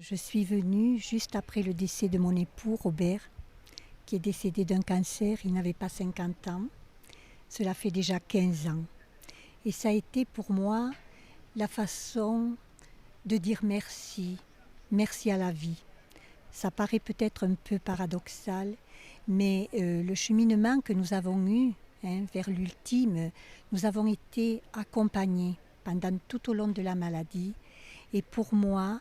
Je suis venue juste après le décès de mon époux Robert, qui est décédé d'un cancer. Il n'avait pas 50 ans. Cela fait déjà 15 ans. Et ça a été pour moi la façon de dire merci, merci à la vie. Ça paraît peut-être un peu paradoxal, mais le cheminement que nous avons eu vers l'ultime, nous avons été accompagnés pendant tout au long de la maladie. Et pour moi,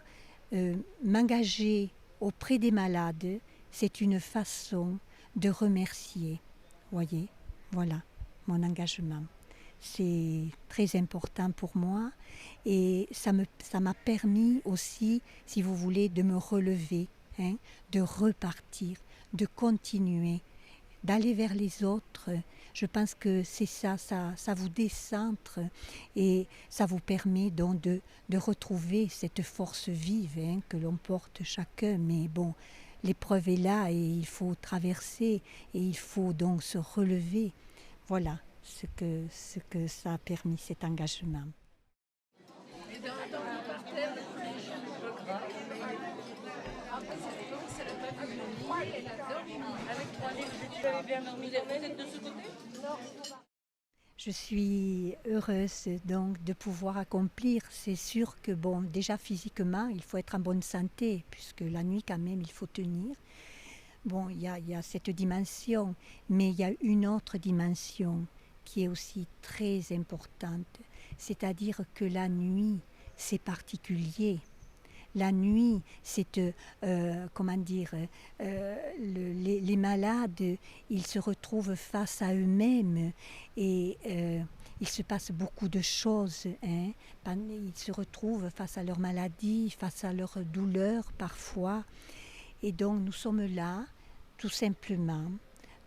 m'engager auprès des malades, c'est une façon de remercier. Voyez, voilà mon engagement. C'est très important pour moi et ça m'a permis aussi, si vous voulez, de me relever, de repartir, de continuer, d'aller vers les autres. Je pense que c'est ça vous décentre et ça vous permet donc de retrouver cette force vive que l'on porte chacun. Mais bon, l'épreuve est là et il faut traverser et il faut donc se relever. Voilà ce que ça a permis, cet engagement. Et dans le parterre, c'est la table de nuit, elle a dormi avec trois livres. Tu avais bien dormi, vous êtes de ce côté? Non. Je suis heureuse donc de pouvoir accomplir. C'est sûr que bon, déjà physiquement, il faut être en bonne santé, puisque la nuit quand même, il faut tenir. Bon, il y a cette dimension, mais il y a une autre dimension qui est aussi très importante. C'est-à-dire que la nuit, c'est particulier. La nuit, c'est, comment dire, les malades, ils se retrouvent face à eux-mêmes et il se passe beaucoup de choses. Ils se retrouvent face à leur maladie, face à leur douleur parfois. Et donc nous sommes là, tout simplement.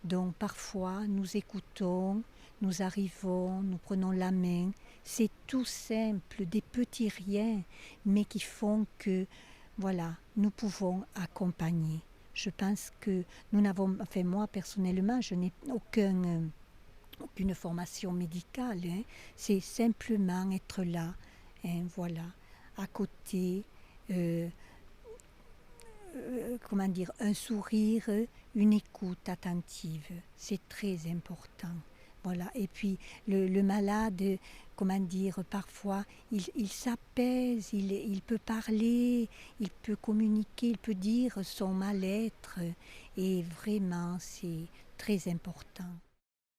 Donc parfois nous écoutons, nous arrivons, nous prenons la main. C'est tout simple, des petits riens, mais qui font que, voilà, nous pouvons accompagner. Je pense que nous n'avons, enfin moi personnellement, je n'ai aucune formation médicale. C'est simplement être là, voilà, à côté. Comment dire, un sourire, une écoute attentive. C'est très important. Voilà. Et puis le malade, comment dire, parfois, il s'apaise, il peut parler, il peut communiquer, il peut dire son mal-être. Et vraiment, c'est très important.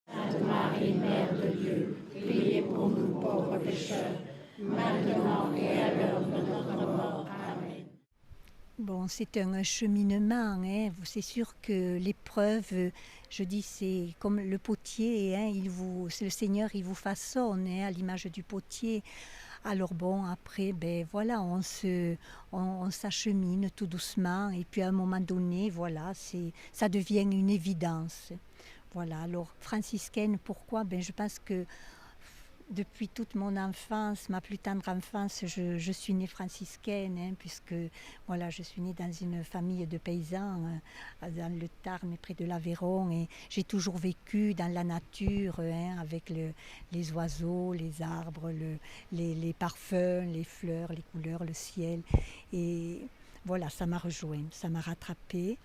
Sainte Marie, Mère de Dieu, priez pour nous pauvres pécheurs, maintenant et à l'heure de notre mort. Amen. Bon, c'est un cheminement. C'est sûr que l'épreuve, je dis, c'est comme le potier. C'est le Seigneur, il vous façonne à l'image du potier. Alors bon, après, ben voilà, on s'achemine tout doucement. Et puis à un moment donné, voilà, ça devient une évidence. Voilà. Alors franciscaine, pourquoi? Ben je pense que depuis toute mon enfance, ma plus tendre enfance, je suis née franciscaine, puisque voilà, je suis née dans une famille de paysans dans le Tarn, près de l'Aveyron, et j'ai toujours vécu dans la nature, avec les oiseaux, les arbres, les parfums, les fleurs, les couleurs, le ciel. Et voilà, ça m'a rejoint, ça m'a rattrapée.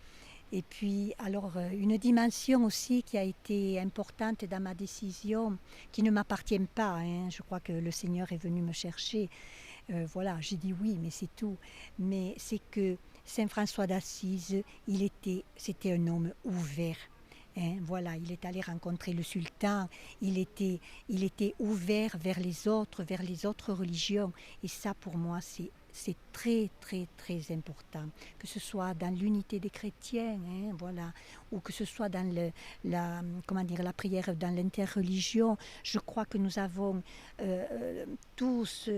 Et puis, alors, une dimension aussi qui a été importante dans ma décision, qui ne m'appartient pas. Je crois que le Seigneur est venu me chercher. Voilà, j'ai dit oui, mais c'est tout. Mais c'est que Saint François d'Assise, c'était un homme ouvert. Voilà, il est allé rencontrer le sultan, il était ouvert vers les autres religions. Et ça, pour moi, c'est très très très important, que ce soit dans l'unité des chrétiens, voilà, ou que ce soit dans la prière dans l'interreligion. Je crois que nous avons tous,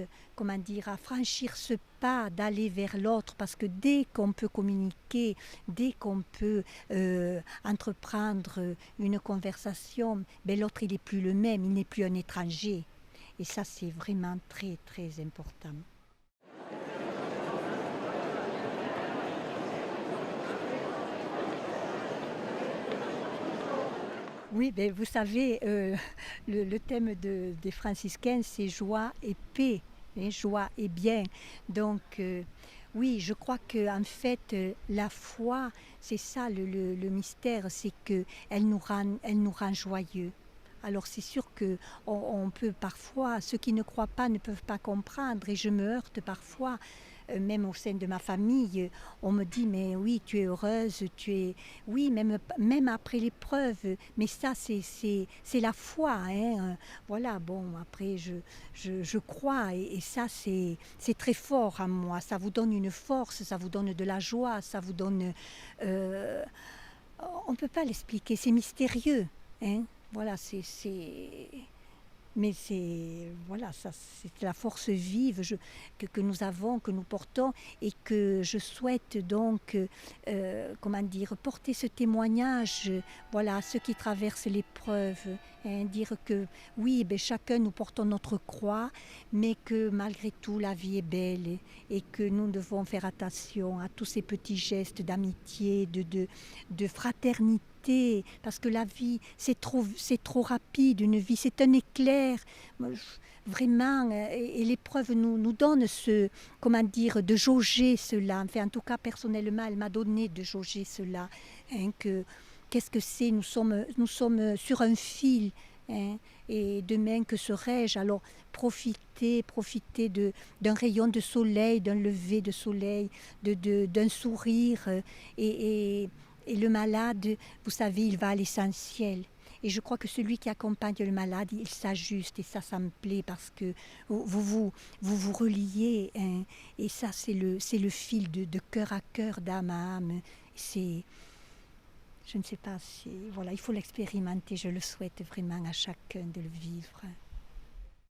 à franchir ce pas d'aller vers l'autre, parce que dès qu'on peut communiquer, dès qu'on peut entreprendre une conversation, ben l'autre il n'est plus le même, il n'est plus un étranger. Et ça, c'est vraiment très très important. Oui, ben vous savez, le thème des franciscains, c'est joie et paix, joie et bien. Donc, Oui, je crois que en fait, la foi, c'est ça le mystère, c'est que elle nous rend joyeux. Alors c'est sûr que on peut parfois, ceux qui ne croient pas ne peuvent pas comprendre, et je me heurte parfois, même au sein de ma famille, on me dit mais oui, tu es heureuse, tu es, oui, même après l'épreuve, mais ça c'est la foi, hein. Voilà, bon, après je crois, et ça c'est très fort à moi, ça vous donne une force, ça vous donne de la joie, ça vous donne, euh, on ne peut pas l'expliquer, c'est mystérieux, hein. Voilà, mais c'est voilà, ça, c'est la force vive que nous avons, que nous portons, et que je souhaite donc, comment dire, porter ce témoignage, voilà, à ceux qui traversent l'épreuve, hein, dire que oui, ben, chacun nous portons notre croix, mais que malgré tout la vie est belle, et que nous devons faire attention à tous ces petits gestes d'amitié, de fraternité, parce que la vie, c'est trop rapide, une vie, c'est un éclair. Vraiment, et l'épreuve nous donne comment dire, de jauger cela. Enfin, en tout cas, personnellement, elle m'a donné de jauger cela. Hein, qu'est-ce que c'est? Nous sommes sur un fil. Hein, et demain, que serai-je? Alors, profiter d'un rayon de soleil, d'un lever de soleil, d'un sourire. Et le malade, vous savez, il va à l'essentiel. Et je crois que celui qui accompagne le malade, il s'ajuste. Et ça me plaît, parce que vous reliez. Hein, et ça, c'est le fil de cœur à cœur, d'âme à âme. C'est, je ne sais pas, voilà, il faut l'expérimenter. Je le souhaite vraiment à chacun de le vivre.